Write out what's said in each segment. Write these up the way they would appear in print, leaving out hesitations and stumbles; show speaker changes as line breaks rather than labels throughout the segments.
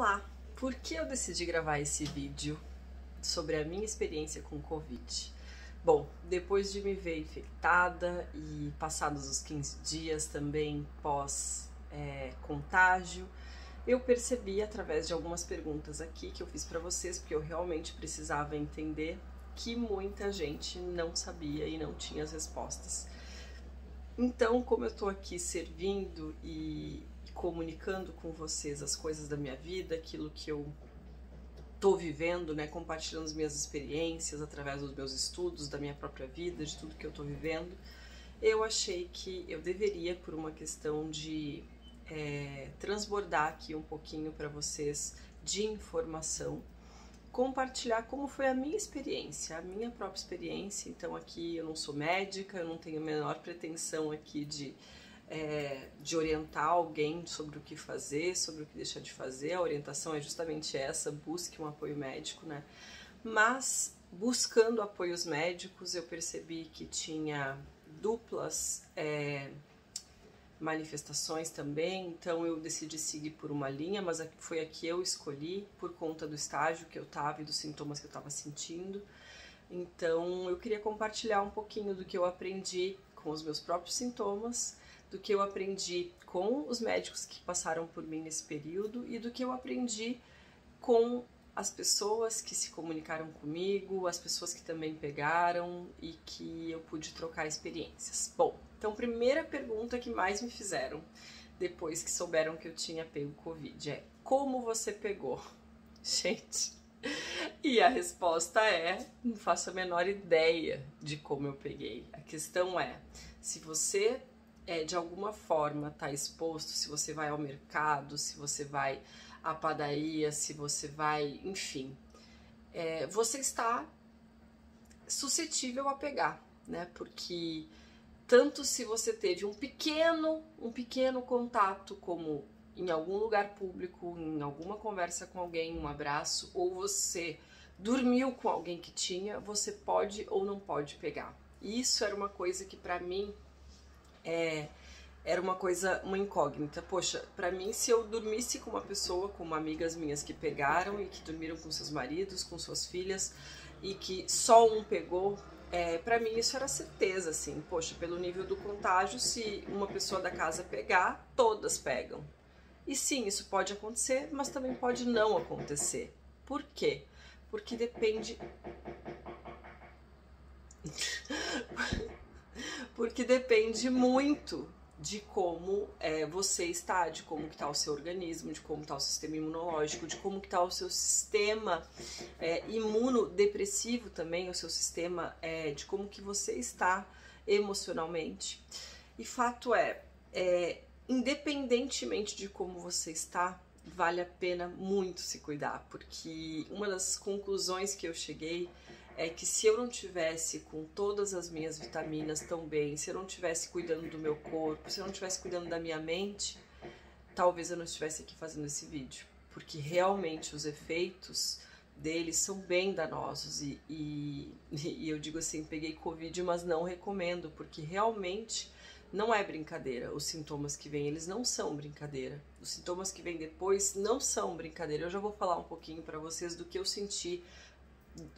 Olá! Por que eu decidi gravar esse vídeo sobre a minha experiência com Covid? Bom, depois de me ver infectada e passados os 15 dias também pós contágio, eu percebi através de algumas perguntas aqui que eu fiz para vocês, porque eu realmente precisava entender que muita gente não sabia e não tinha as respostas. Então, como eu tô aqui servindo e comunicando com vocês as coisas da minha vida, aquilo que eu tô vivendo, né, compartilhando as minhas experiências através dos meus estudos, da minha própria vida, de tudo que eu tô vivendo, eu achei que eu deveria, por uma questão de transbordar aqui um pouquinho para vocês de informação, compartilhar como foi a minha experiência, a minha própria experiência. Então aqui eu não sou médica, eu não tenho a menor pretensão aqui de orientar alguém sobre o que fazer, sobre o que deixar de fazer. A orientação é justamente essa: busque um apoio médico, né? Mas buscando apoios médicos eu percebi que tinha duplas manifestações também, então eu decidi seguir por uma linha, mas foi a que eu escolhi por conta do estágio que eu estava e dos sintomas que eu estava sentindo. Então eu queria compartilhar um pouquinho do que eu aprendi com os meus próprios sintomas, do que eu aprendi com os médicos que passaram por mim nesse período e do que eu aprendi com as pessoas que se comunicaram comigo, as pessoas que também pegaram e que eu pude trocar experiências. Bom, então primeira pergunta que mais me fizeram depois que souberam que eu tinha pego Covid é: como você pegou? Gente, e a resposta é: não faço a menor ideia de como eu peguei. A questão é, se você de alguma forma está exposto, se você vai ao mercado, se você vai à padaria, se você vai, enfim, você está suscetível a pegar, né? Porque tanto se você teve um pequeno contato, como em algum lugar público, em alguma conversa com alguém, um abraço, ou você dormiu com alguém que tinha, você pode ou não pode pegar. E isso era uma coisa que para mim era uma incógnita. Poxa, pra mim, se eu dormisse com uma pessoa, com amigas minhas que pegaram e que dormiram com seus maridos, com suas filhas, e que só um pegou, pra mim isso era certeza, assim. Poxa, pelo nível do contágio, se uma pessoa da casa pegar, todas pegam. E sim, isso pode acontecer, mas também pode não acontecer. Por quê? Porque depende... Porque depende muito de como você está, de como está o seu organismo, de como está o sistema imunológico, de como está o seu sistema imunodepressivo também, o seu sistema de como que você está emocionalmente. E fato independentemente de como você está, vale a pena muito se cuidar, porque uma das conclusões que eu cheguei é que se eu não tivesse com todas as minhas vitaminas tão bem, se eu não estivesse cuidando do meu corpo, se eu não estivesse cuidando da minha mente, talvez eu não estivesse aqui fazendo esse vídeo, porque realmente os efeitos deles são bem danosos e eu digo assim, peguei Covid, mas não recomendo, porque realmente não é brincadeira. Os sintomas que vêm, eles não são brincadeira. Os sintomas que vêm depois não são brincadeira. Eu já vou falar um pouquinho para vocês do que eu senti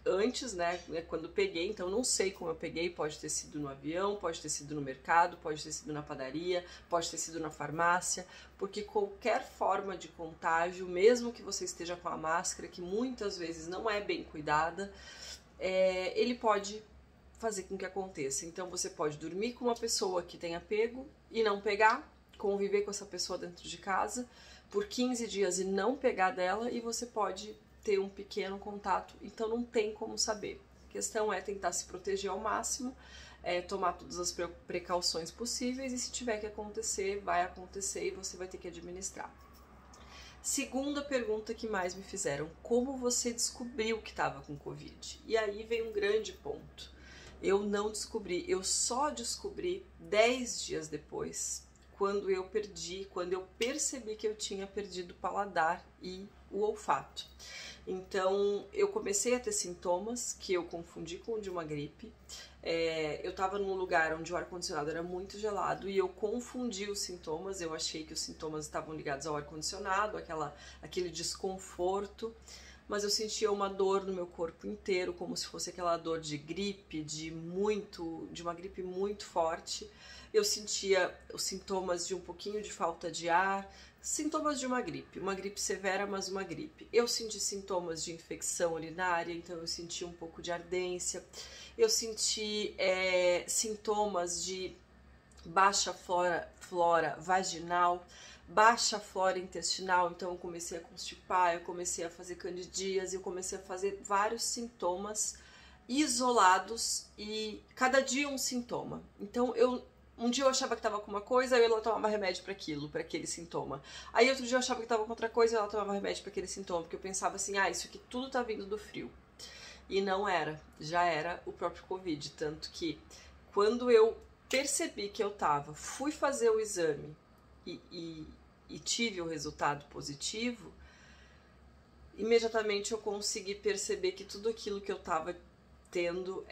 antes, né, quando peguei. Então não sei como eu peguei, pode ter sido no avião, pode ter sido no mercado, pode ter sido na padaria, pode ter sido na farmácia, porque qualquer forma de contágio, mesmo que você esteja com a máscara, que muitas vezes não é bem cuidada, ele pode fazer com que aconteça. Então você pode dormir com uma pessoa que tenha pego e não pegar, conviver com essa pessoa dentro de casa por 15 dias e não pegar dela, e você pode ter um pequeno contato, então não tem como saber. A questão é tentar se proteger ao máximo, tomar todas as precauções possíveis, e se tiver que acontecer, vai acontecer e você vai ter que administrar. Segunda pergunta que mais me fizeram: como você descobriu que estava com Covid? E aí vem um grande ponto. Eu não descobri, eu só descobri 10 dias depois, quando eu percebi que eu tinha perdido o paladar e o olfato. Então eu comecei a ter sintomas que eu confundi com o de uma gripe. Eu estava num lugar onde o ar-condicionado era muito gelado e eu confundi os sintomas. Eu achei que os sintomas estavam ligados ao ar-condicionado, aquele desconforto, mas eu sentia uma dor no meu corpo inteiro, como se fosse aquela dor de gripe, de uma gripe muito forte. Eu sentia os sintomas de um pouquinho de falta de ar, sintomas de uma gripe severa, mas uma gripe. Eu senti sintomas de infecção urinária, então eu senti um pouco de ardência. Eu senti sintomas de baixa flora vaginal, baixa flora intestinal, então eu comecei a constipar, eu comecei a fazer candidíase, eu comecei a fazer vários sintomas isolados e cada dia um sintoma. Então um dia eu achava que estava com uma coisa, aí eu tomava remédio para aquele sintoma. Aí outro dia eu achava que estava com outra coisa, eu tomava remédio para aquele sintoma, porque eu pensava assim, isso aqui tudo tá vindo do frio. E não era, já era o próprio Covid, tanto que quando eu percebi que eu fui fazer o exame e tive o resultado positivo, imediatamente eu consegui perceber que tudo aquilo que eu estava tendo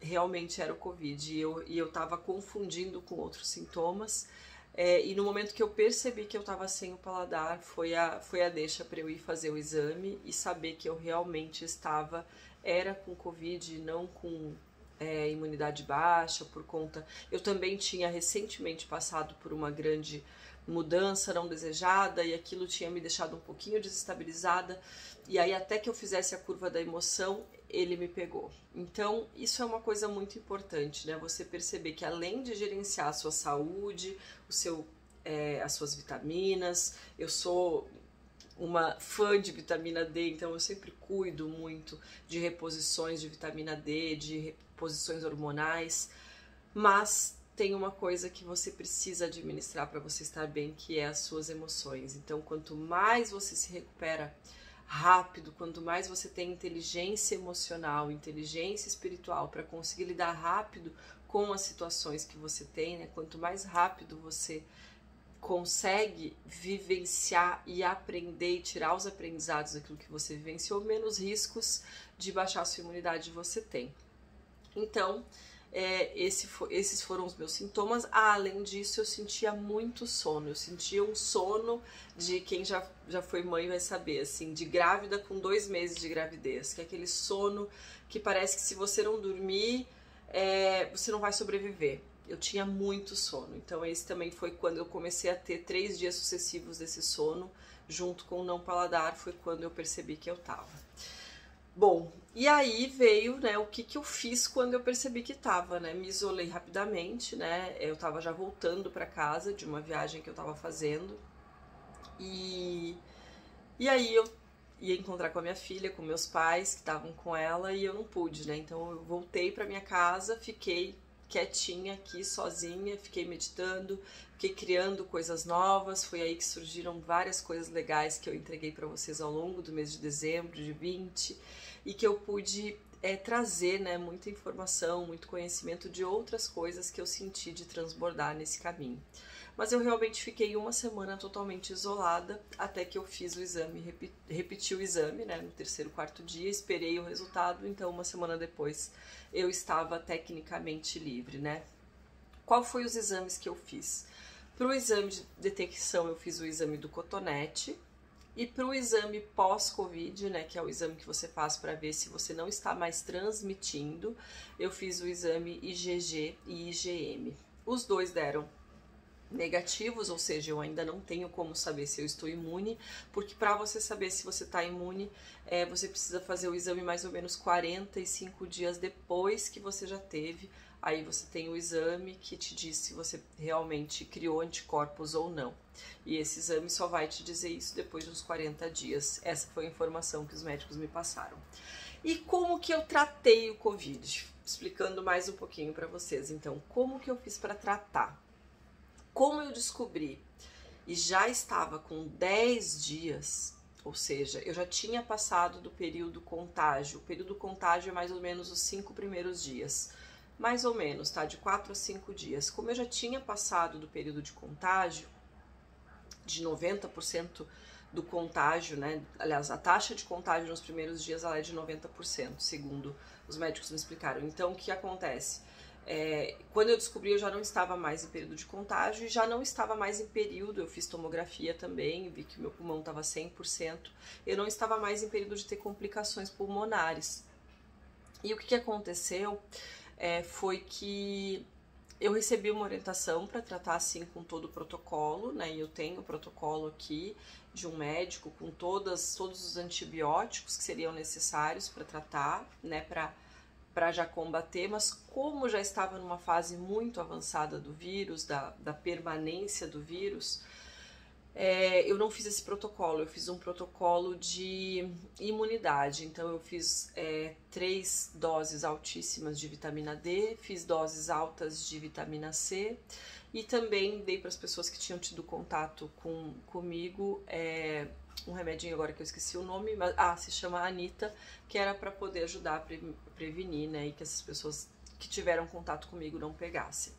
realmente era o Covid, e eu estava confundindo com outros sintomas, e no momento que eu percebi que eu estava sem o paladar, foi a deixa para eu ir fazer o exame e saber que eu realmente era com Covid, não com imunidade baixa, por conta... Eu também tinha recentemente passado por uma grande mudança não desejada, e aquilo tinha me deixado um pouquinho desestabilizada, e aí até que eu fizesse a curva da emoção, ele me pegou. Então, isso é uma coisa muito importante, né? Você perceber que além de gerenciar a sua saúde, as suas vitaminas, eu sou uma fã de vitamina D, então eu sempre cuido muito de reposições de vitamina D, de reposições hormonais, mas tem uma coisa que você precisa administrar para você estar bem, que é as suas emoções. Então, quanto mais você se recupera rápido, quanto mais você tem inteligência emocional, inteligência espiritual para conseguir lidar rápido com as situações que você tem, né? Quanto mais rápido você consegue vivenciar e aprender e tirar os aprendizados daquilo que você vivenciou, menos riscos de baixar a sua imunidade você tem. Então, esses foram os meus sintomas. Além disso, eu sentia muito sono. Eu sentia um sono de quem já foi mãe vai saber, assim, de grávida com 2 meses de gravidez, que é aquele sono que parece que se você não dormir, você não vai sobreviver. Eu tinha muito sono. Então esse também foi quando eu comecei a ter 3 dias sucessivos desse sono, junto com o não paladar, foi quando eu percebi que eu tava. Bom, e aí veio, né, o que eu fiz quando eu percebi que tava, né? Me isolei rapidamente, né? Eu tava já voltando para casa de uma viagem que eu tava fazendo. E aí eu ia encontrar com a minha filha, com meus pais que estavam com ela, e eu não pude, né? Então eu voltei para minha casa, fiquei quietinha aqui, sozinha, fiquei meditando, fiquei criando coisas novas. Foi aí que surgiram várias coisas legais que eu entreguei para vocês ao longo do mês de dezembro de 20, e que eu pude trazer, né, muita informação, muito conhecimento de outras coisas que eu senti de transbordar nesse caminho. Mas eu realmente fiquei uma semana totalmente isolada, até que eu fiz o exame, repeti o exame, né, no 3º, 4º dia, esperei o resultado, então uma semana depois eu estava tecnicamente livre, né. Qual foi os exames que eu fiz? Para o exame de detecção eu fiz o exame do cotonete, e para o exame pós-Covid, né, que é o exame que você faz para ver se você não está mais transmitindo, eu fiz o exame IgG e IgM. Os dois deram negativos, ou seja, eu ainda não tenho como saber se eu estou imune, porque para você saber se você está imune, você precisa fazer o exame mais ou menos 45 dias depois que você já teve. Aí você tem o exame que te diz se você realmente criou anticorpos ou não. E esse exame só vai te dizer isso depois de uns 40 dias. Essa foi a informação que os médicos me passaram. E como que eu tratei o Covid? Explicando mais um pouquinho para vocês. Então, como que eu fiz para tratar? Como eu descobri e já estava com 10 dias, ou seja, eu já tinha passado do período contágio. O período contágio é mais ou menos os 5 primeiros dias. Mais ou menos, tá? De 4 a 5 dias. Como eu já tinha passado do período de contágio, de 90% do contágio, né? Aliás, a taxa de contágio nos primeiros dias ela é de 90%, segundo os médicos me explicaram. Então, o que acontece? Quando eu descobri, eu já não estava mais em período de contágio e já não estava mais em período, eu fiz tomografia também, vi que meu pulmão estava 100%, eu não estava mais em período de ter complicações pulmonares. E o que aconteceu foi que eu recebi uma orientação para tratar assim com todo o protocolo, né? E eu tenho o protocolo aqui de um médico com todos os antibióticos que seriam necessários para tratar, né? Para já combater, mas como já estava numa fase muito avançada do vírus, da permanência do vírus, eu não fiz esse protocolo, eu fiz um protocolo de imunidade. Então eu fiz 3 doses altíssimas de vitamina D, fiz doses altas de vitamina C e também dei para as pessoas que tinham tido contato comigo um remedinho agora que eu esqueci o nome, mas se chama Anita, que era para poder ajudar a prevenir, né, e que essas pessoas que tiveram contato comigo não pegassem.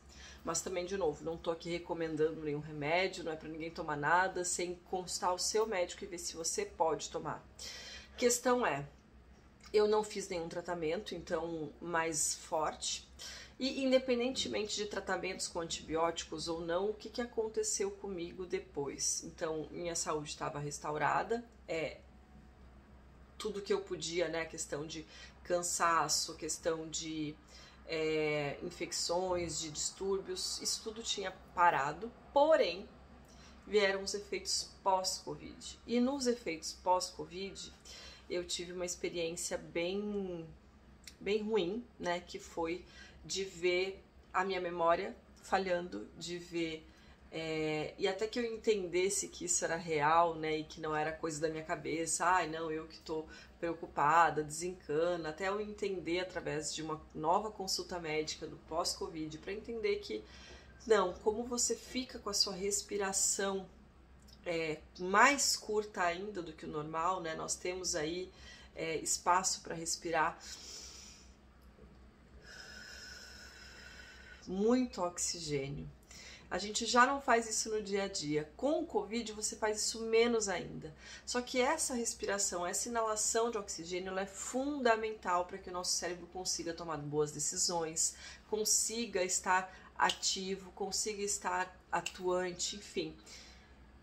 Mas também, de novo, não tô aqui recomendando nenhum remédio, não é para ninguém tomar nada sem consultar o seu médico e ver se você pode tomar. Questão eu não fiz nenhum tratamento, então, mais forte. E independentemente de tratamentos com antibióticos ou não, o que aconteceu comigo depois? Então, minha saúde estava restaurada, tudo que eu podia, né, questão de cansaço, questão de infecções, de distúrbios, isso tudo tinha parado, porém, vieram os efeitos pós-Covid. E nos efeitos pós-Covid, eu tive uma experiência bem ruim, né, que foi de ver a minha memória falhando, de ver e até que eu entendesse que isso era real, né, e que não era coisa da minha cabeça, não, eu que tô preocupada, desencana, até eu entender através de uma nova consulta médica do pós-Covid, para entender que, não, como você fica com a sua respiração mais curta ainda do que o normal, né, nós temos aí espaço para respirar muito oxigênio. A gente já não faz isso no dia a dia. Com o Covid você faz isso menos ainda. Só que essa respiração, essa inalação de oxigênio, ela é fundamental para que o nosso cérebro consiga tomar boas decisões, consiga estar ativo, consiga estar atuante, enfim.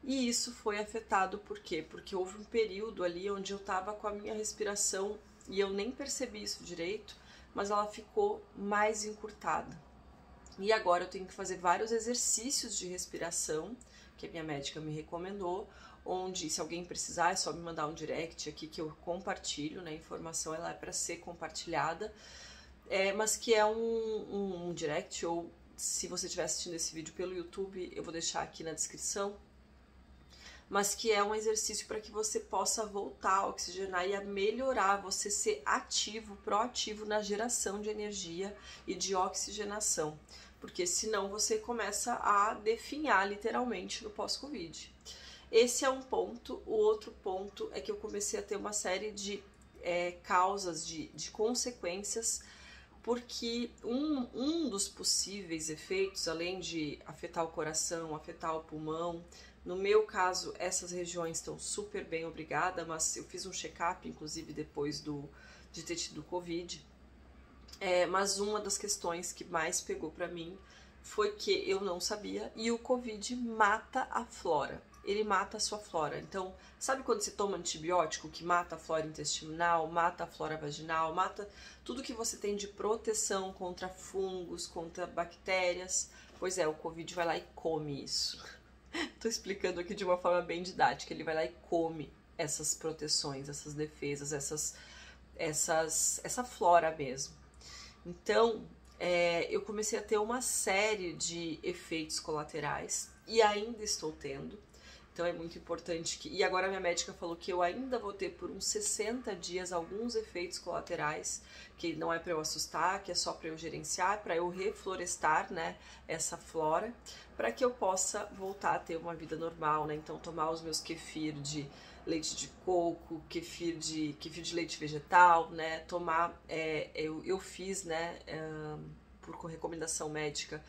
E isso foi afetado por quê? Porque houve um período ali onde eu estava com a minha respiração e eu nem percebi isso direito, mas ela ficou mais encurtada. E agora eu tenho que fazer vários exercícios de respiração, que a minha médica me recomendou, onde se alguém precisar é só me mandar um direct aqui que eu compartilho, né? A informação ela é para ser compartilhada, mas que é um direct, ou se você estiver assistindo esse vídeo pelo YouTube, eu vou deixar aqui na descrição, mas que é um exercício para que você possa voltar a oxigenar e a melhorar, você ser ativo, proativo na geração de energia e de oxigenação, porque senão você começa a definhar literalmente no pós-Covid. Esse é um ponto. O outro ponto é que eu comecei a ter uma série de causas, de consequências, porque um dos possíveis efeitos, além de afetar o coração, afetar o pulmão, no meu caso, essas regiões estão super bem, obrigada, mas eu fiz um check-up, inclusive, depois de ter tido Covid. Mas uma das questões que mais pegou pra mim foi que eu não sabia, e o Covid mata a flora. Ele mata a sua flora. Então, sabe quando você toma antibiótico que mata a flora intestinal, mata a flora vaginal, mata tudo que você tem de proteção contra fungos, contra bactérias? Pois o Covid vai lá e come isso. Tô explicando aqui de uma forma bem didática. Ele vai lá e come essas proteções, essas defesas, essa flora mesmo. Então, eu comecei a ter uma série de efeitos colaterais e ainda estou tendo. Então é muito importante que... E agora minha médica falou que eu ainda vou ter por uns 60 dias alguns efeitos colaterais, que não é para eu assustar, que é só para eu gerenciar, para eu reflorestar, né, essa flora, para que eu possa voltar a ter uma vida normal, né? Então tomar os meus kefir de leite de coco, kefir de leite vegetal, né? Tomar... eu fiz, né... por recomendação médica,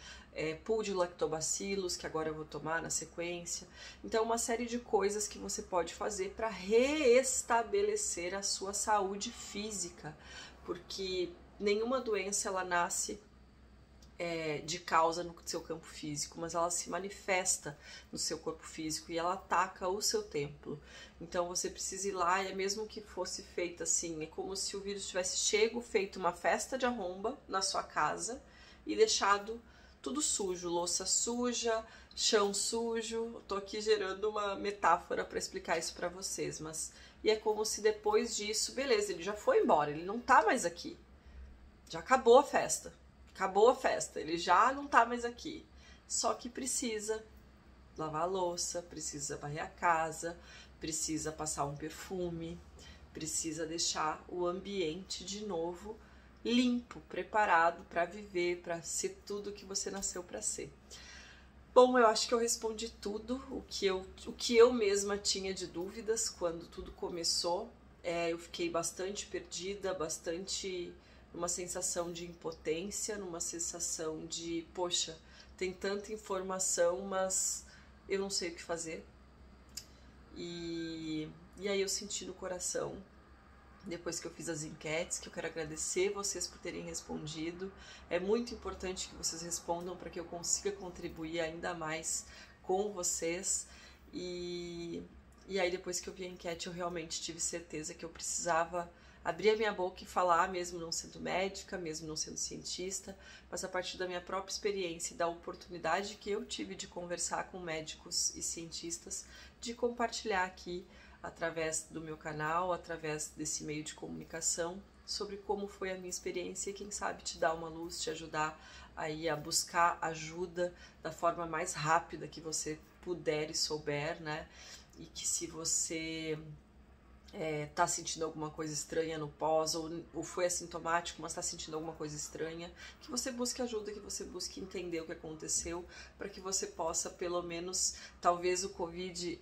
pool de lactobacilos, que agora eu vou tomar na sequência. Então, uma série de coisas que você pode fazer para reestabelecer a sua saúde física, porque nenhuma doença ela nasce de causa no seu campo físico, mas ela se manifesta no seu corpo físico e ela ataca o seu templo. Então você precisa ir lá, e é mesmo que fosse feito assim, é como se o vírus tivesse chego, feito uma festa de arromba na sua casa e deixado tudo sujo, louça suja, chão sujo. Tô aqui gerando uma metáfora para explicar isso para vocês, mas e é como se depois disso, beleza, ele já foi embora, ele não tá mais aqui, já acabou a festa. Acabou a festa, ele já não tá mais aqui. Só que precisa lavar a louça, precisa varrer a casa, precisa passar um perfume, precisa deixar o ambiente de novo limpo, preparado para viver, para ser tudo que você nasceu para ser. Bom, eu acho que eu respondi tudo o que eu mesma tinha de dúvidas quando tudo começou. Eu fiquei bastante perdida, numa sensação de impotência, numa sensação de, poxa, tem tanta informação, mas eu não sei o que fazer. E aí eu senti no coração, depois que eu fiz as enquetes, que eu quero agradecer vocês por terem respondido. É muito importante que vocês respondam para que eu consiga contribuir ainda mais com vocês. E aí depois que eu vi a enquete, eu realmente tive certeza que eu precisava abrir a minha boca e falar, mesmo não sendo médica, mesmo não sendo cientista, mas a partir da minha própria experiência e da oportunidade que eu tive de conversar com médicos e cientistas, de compartilhar aqui, através do meu canal, através desse meio de comunicação, sobre como foi a minha experiência e quem sabe te dar uma luz, te ajudar aí a buscar ajuda da forma mais rápida que você puder e souber, né? E que se você tá sentindo alguma coisa estranha no pós, ou foi assintomático, mas tá sentindo alguma coisa estranha, que você busque ajuda, que você busque entender o que aconteceu, para que você possa, pelo menos, talvez o Covid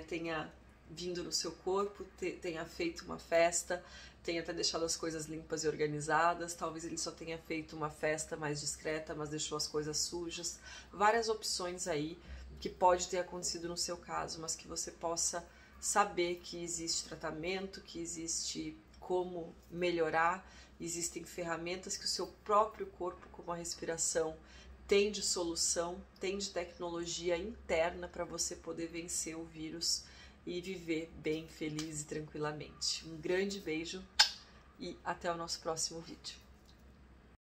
tenha vindo no seu corpo, tenha feito uma festa, tenha até deixado as coisas limpas e organizadas, talvez ele só tenha feito uma festa mais discreta, mas deixou as coisas sujas. Várias opções aí que pode ter acontecido no seu caso, mas que você possa saber que existe tratamento, que existe como melhorar, existem ferramentas que o seu próprio corpo, como a respiração, tem de solução, tem de tecnologia interna para você poder vencer o vírus e viver bem, feliz e tranquilamente. Um grande beijo e até o nosso próximo vídeo.